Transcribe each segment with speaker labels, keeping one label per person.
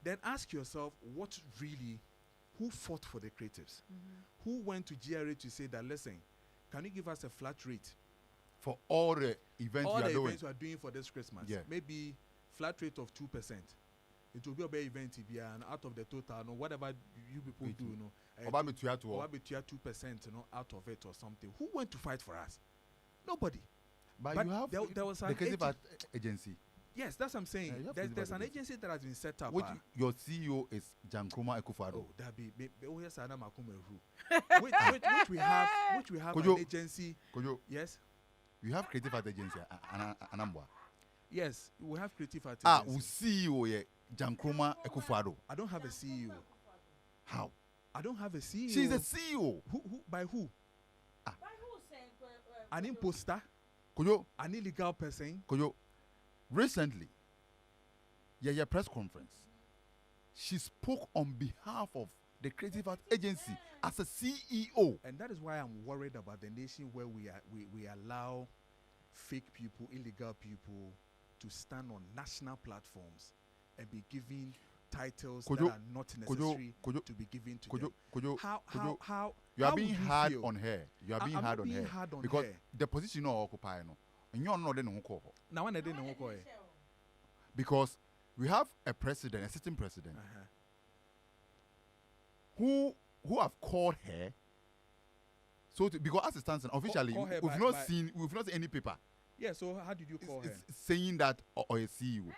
Speaker 1: then ask yourself who fought for the creatives? Who went to GRA to say that, listen, can you give us a flat rate
Speaker 2: for all the events
Speaker 1: we are doing for this Christmas?
Speaker 2: Yeah.
Speaker 1: Maybe flat rate of 2%. It will be a big event, and out of the total, no, whatever you people do, no,
Speaker 2: about 2%,
Speaker 1: out of it or something. Who went to fight for us? Nobody.
Speaker 2: But you have
Speaker 1: there was
Speaker 2: the creative art agency.
Speaker 1: Yes, that's what I'm saying. There's an agency that has been set up.
Speaker 2: Which your CEO is Gyankroma Akufo-Addo.
Speaker 1: Oh, that be which we have
Speaker 2: Kojo,
Speaker 1: an agency.
Speaker 2: Kojo,
Speaker 1: yes.
Speaker 2: You have creative art agency Anambwa.
Speaker 1: Yes, we have creative art agency.
Speaker 2: Who CEO ye Gyankroma Akufo-Addo.
Speaker 1: I don't have a CEO.
Speaker 2: How?
Speaker 1: I don't have a CEO.
Speaker 2: She's a CEO.
Speaker 1: Who by who?
Speaker 3: By who?
Speaker 1: An imposter?
Speaker 2: Kojo,
Speaker 1: an illegal person?
Speaker 2: Kojo, recently, your press conference, she spoke on behalf of the creative art agency as a CEO.
Speaker 1: And that is why I'm worried about the nation where we allow fake people, illegal people to stand on national platforms and be given titles that are not necessary to be given to them. How
Speaker 2: you are being hard on her. You are being
Speaker 1: I'm
Speaker 2: hard
Speaker 1: not
Speaker 2: on
Speaker 1: being
Speaker 2: her
Speaker 1: hard on
Speaker 2: because
Speaker 1: her.
Speaker 2: the position you occupy no, and you're not the
Speaker 1: now when I didn't know
Speaker 2: because we have a president, a sitting president, who have called her. So because as it stands officially, we've not seen any paper.
Speaker 1: Yeah. So how did you call her?
Speaker 2: Saying that or a CEO.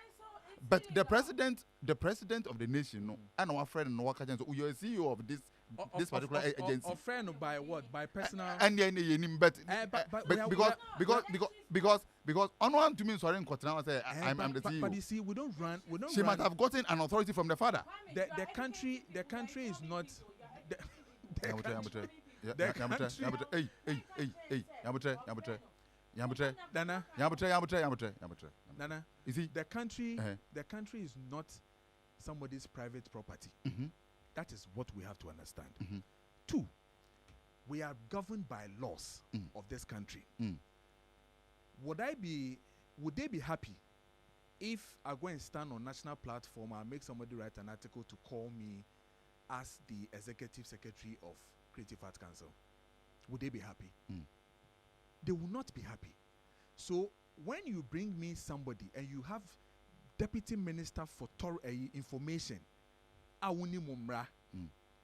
Speaker 2: But the president of the nation, no, and our friend no so you're a CEO of this particular agency.
Speaker 1: Or friend by what? By personal.
Speaker 2: And but because Onua to me sorry in Kotina say I'm the CEO.
Speaker 1: But you see, we don't run.
Speaker 2: She might have gotten an authority from the father.
Speaker 1: The country is not. Nana.
Speaker 2: You see,
Speaker 1: the country is not somebody's private property. That is what we have to understand. 2, we are governed by laws of this country. Would they be happy if I go and stand on national platform and make somebody write an article to call me as the executive secretary of Creative Arts Council? Would they be happy? They will not be happy. So when you bring me somebody and you have deputy minister for information,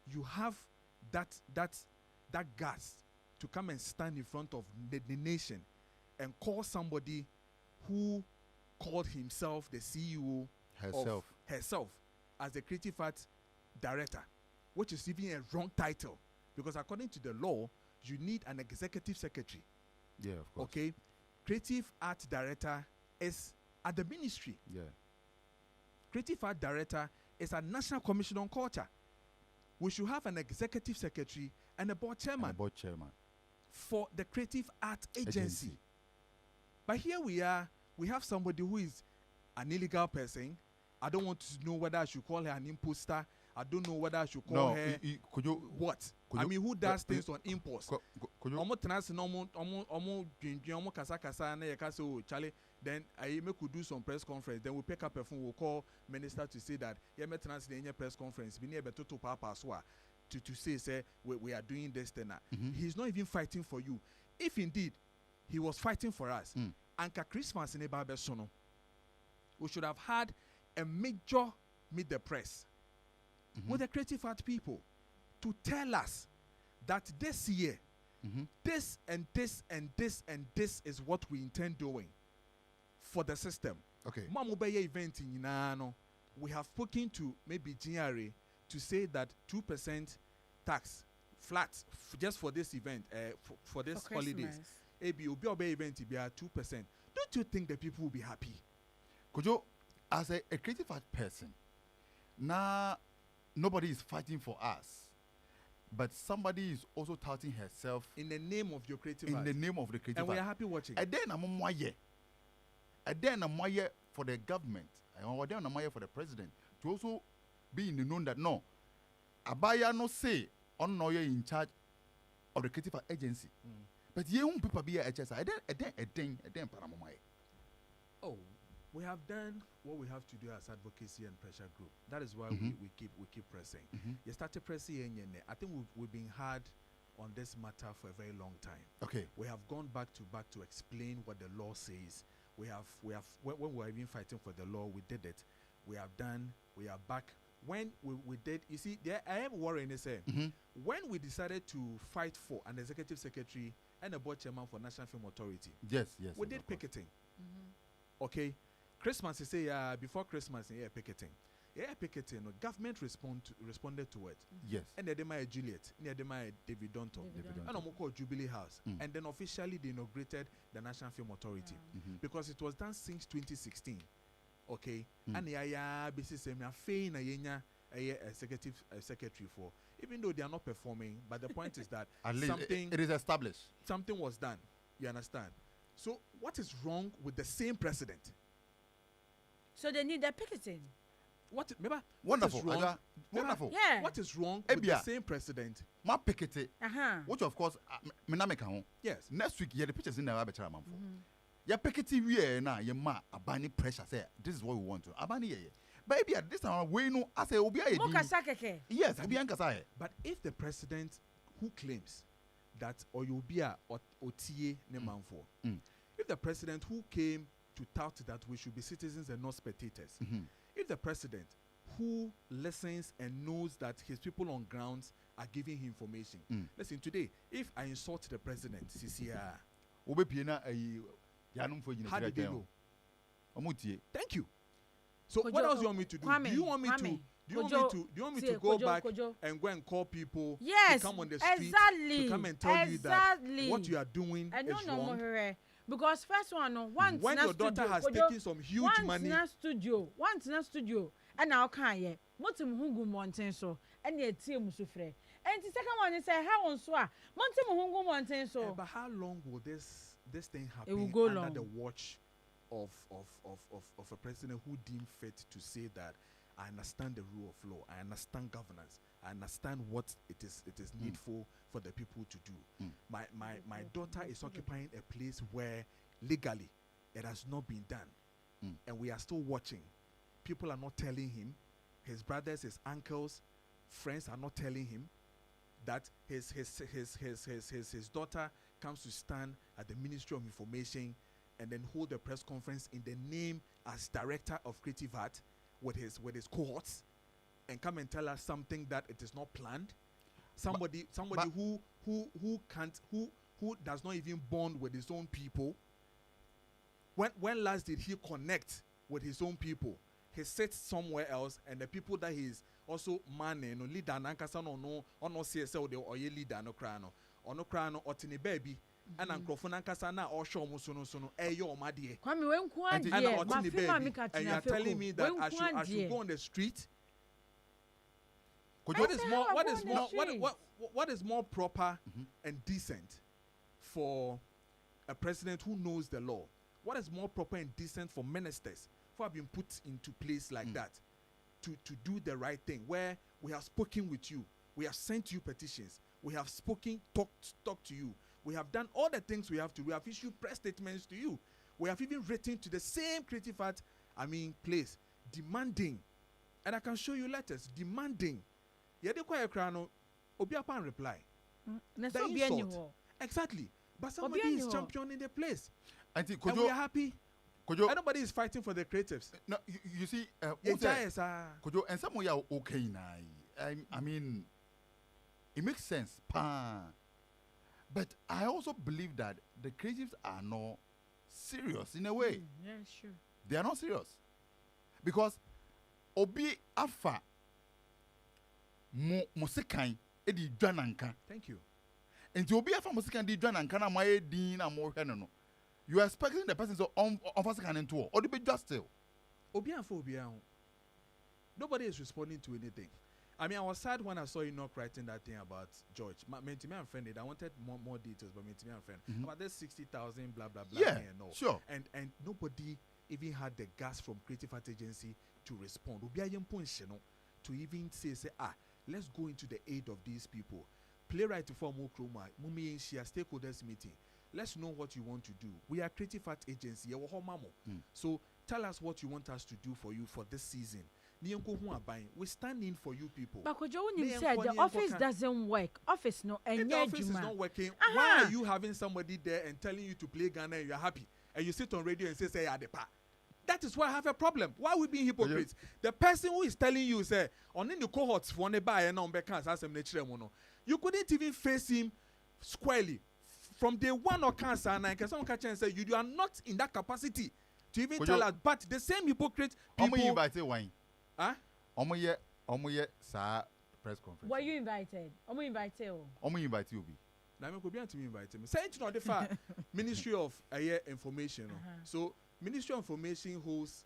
Speaker 1: you have that gas to come and stand in front of the nation and call somebody who called himself the CEO herself as the creative arts director, which is even a wrong title because according to the law, you need an executive secretary.
Speaker 2: Yeah, of course.
Speaker 1: Okay, creative art director is at the ministry.
Speaker 2: Yeah.
Speaker 1: Creative art director is a national commission on culture. We should have an executive secretary and a board chairman. For the creative art agency. But here we have somebody who is an illegal person. I don't want to know whether I should call her an imposter. I don't know whether I should call her what. I mean, who does things on impulse? Then I could do some press conference. Then we pick up a phone. We'll call minister to say that press conference. We need to say we are doing this thing. He's not even fighting for you. If indeed he was fighting for us, Anka Christmas in Ebabesono, we should have had a major meet the press with the creative art people to tell us that this year, this and this and this and this is what we intend doing for the system.
Speaker 2: Okay.
Speaker 1: Event in we have spoken to maybe GRA to say that 2% tax flat just for this event, for this holidays. Event be 2%. Don't you think the people will be happy?
Speaker 2: Kojo, as a creative art person, now nobody is fighting for us, but somebody is also touting herself
Speaker 1: in the name of your creative art.
Speaker 2: In the name of the creative
Speaker 1: and
Speaker 2: art.
Speaker 1: We are happy watching.
Speaker 2: And then I'm for the government. I'm for the president to also be in the known that no, Abaya no say on no in charge of the creative art agency. But you people be a HSI. And then
Speaker 1: Oh, We have done what we have to do as advocacy and pressure group. That is why we keep pressing. You started pressing. I think we've been hard on this matter for a very long time.
Speaker 2: Okay.
Speaker 1: We have gone back to explain what the law says. We have when we were even fighting for the law, we did it. We are back. When we did, you see, I am worrying. When we decided to fight for an executive secretary and a board chairman for National Film Authority, we did picketing. Okay, Christmas, you say, before Christmas, picketing. Picketing, government responded to it.
Speaker 2: Yes.
Speaker 1: And then my Juliet, and then my David Donto, and I'm called Jubilee House. And then officially they inaugurated the National Film Authority because it was done since 2016. Okay, and basis executive secretary for, even though they are not performing, but the point is that something
Speaker 2: it is established.
Speaker 1: Something was done. You understand? So what is wrong with the same president?
Speaker 3: So they need the picketing.
Speaker 2: Wonderful.
Speaker 1: Wonderful.
Speaker 3: Yeah.
Speaker 1: What is wrong with the same president?
Speaker 2: Ma picket. Which of course,
Speaker 1: yes.
Speaker 2: Next week, the pictures in the Abacha man for. Ya picket we na ye ma abani pressure say this is what we want to. Abani ye. Baby, at this time we know as a obia. Yes,
Speaker 1: but if the president who claims that Oyobia or Otie Nemanfo, if the president who came to tout that we should be citizens and not spectators, if the president who listens and knows that his people on grounds are giving him information, listen, today, if I insult the president, how did they know? Thank you. So
Speaker 3: Kojo,
Speaker 1: what else do you want me to do? Do you want me to go back and go and call people to come on the street to come and tell you that what you are doing is wrong?
Speaker 3: Because first one,
Speaker 1: when your daughter has taken some huge money,
Speaker 3: once in a studio, and now can ye, Motum Hungu Mountain so, and ye team Musufre. And the second one is a how on swa, Montem Hungu Mountain so.
Speaker 1: But how long will this thing happen?
Speaker 3: It will go
Speaker 1: under
Speaker 3: long.
Speaker 1: The watch of a president who deemed fit to say that I understand the rule of law, I understand governance, I understand what it is needful for the people to do. My daughter is occupying a place where legally it has not been done, and we are still watching. People are not telling him, his brothers, his uncles, friends are not telling him that his daughter comes to stand at the Ministry of Information and then hold a press conference in the name as director of creative art with his cohorts and come and tell us something that it is not planned. Somebody who does not even bond with his own people. When last did he connect with his own people? He sits somewhere else, and the people that he is also manning, leader nankasa no CSL or ye leader no crano or tini baby. And Nkrofo nankasa na osho mo sono eyo omadie.
Speaker 3: Kwame wenku adie.
Speaker 1: And you are telling me that I should go on the street? What is more proper and decent for a president who knows the law? What is more proper and decent for ministers who have been put into place like that to do the right thing, where we have spoken with you, we have sent you petitions, we have spoken, talked to you, we have done all the things we have to. We have issued press statements to you. We have even written to the same creative art, place, demanding, and I can show you letters demanding. Yede kwa ekrano, obi apan reply. The insult. Exactly. But somebody is championing the place. And we are happy.
Speaker 2: Kojo,
Speaker 1: everybody is fighting for the creatives.
Speaker 2: No, you see, Kojo, and some way are okay now. I mean, it makes sense, but I also believe that the creatives are not serious in a way.
Speaker 3: Yeah, sure.
Speaker 2: They are not serious because obi afa musikan edi dwananka.
Speaker 1: Thank you.
Speaker 2: And obi afa musikan di dwananka na moye din na mo hwe no. You are expecting the person to on into or the be just still.
Speaker 1: Nobody is responding to anything. I mean, I was sad when I saw Enoch writing that thing about George. I'm offended. I wanted more details, but I'm offended. About this 60,000, blah, blah, blah.
Speaker 2: Yeah,
Speaker 1: and all.
Speaker 2: Sure.
Speaker 1: And nobody even had the gas from Creative Art Agency to respond. To even say, let's go into the aid of these people. Playwright for Gyankroma, Mumi Shia stakeholders meeting. Let's know what you want to do. We are Creative Art Agency. So tell us what you want us to do for you for this season. We stand in for you people.
Speaker 3: But Kojo, when you said the office doesn't work, office no, and
Speaker 1: if the office is not working, why are you having somebody there and telling you to play Ghana and you're happy? And you sit on radio and say Adepa. That is why I have a problem. Why are we being hypocrites? The person who is telling you, say, on in the cohorts for you couldn't even face him squarely. From day one or cancer, and I can someone catch and say, you are not in that capacity to even tell us. But the same hypocrite people. Huh?
Speaker 2: Press conference.
Speaker 3: Were you invited? Invited
Speaker 2: you.
Speaker 1: Now I could be to me invited me. Saying to know the fact Ministry of Information. So Ministry of Information holds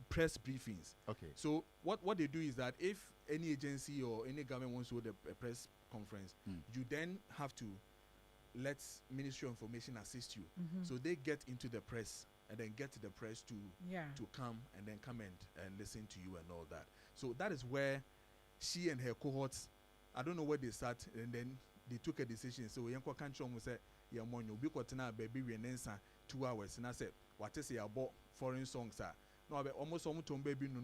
Speaker 1: press briefings.
Speaker 2: Okay.
Speaker 1: So what they do is that if any agency or any government wants to hold a press conference, you then have to let Ministry of Information assist you. So they get into the press and then get the press to come and then come and listen to you and all that. So that is where she and her cohorts, I don't know where they sat, and then they took a decision. So Yanko country almost said, "Yeah, money, we got now baby we answer 2 hours." And I said, "What is it about foreign songs? No, almost baby no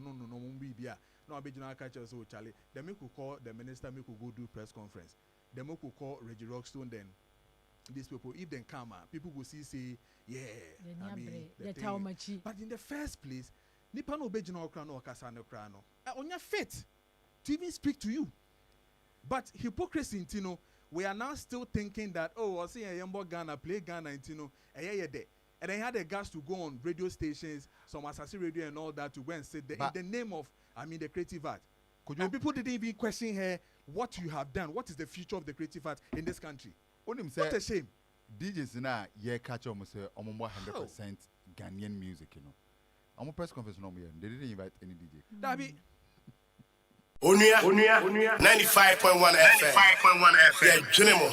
Speaker 1: baby. No, I be general catch us so Charlie. Then we could call the minister, we could go do press conference. Then we could call Reggie Rockstone. Then these people, if they come, people will say, yeah, I mean, but in the first place, nipa no be general krano kasa no krano. On your fit to even speak to you. But hypocrisy, you know, we are now still thinking that, oh, I see a young Ghana play Ghana, you know, and they had the guts to go on radio stations, some assassin radio and all that to go and say in the name of, I mean, the creative art. And people didn't even question her what you have done. What is the future of the creative art in this country? What a shame.
Speaker 2: DJs na ye catch almost 100% Ghanaian music, you know. I'm a press conference no more. They didn't invite any DJ.
Speaker 1: Dabi.
Speaker 4: Onua 95.1 FM. Yeah, Junimo.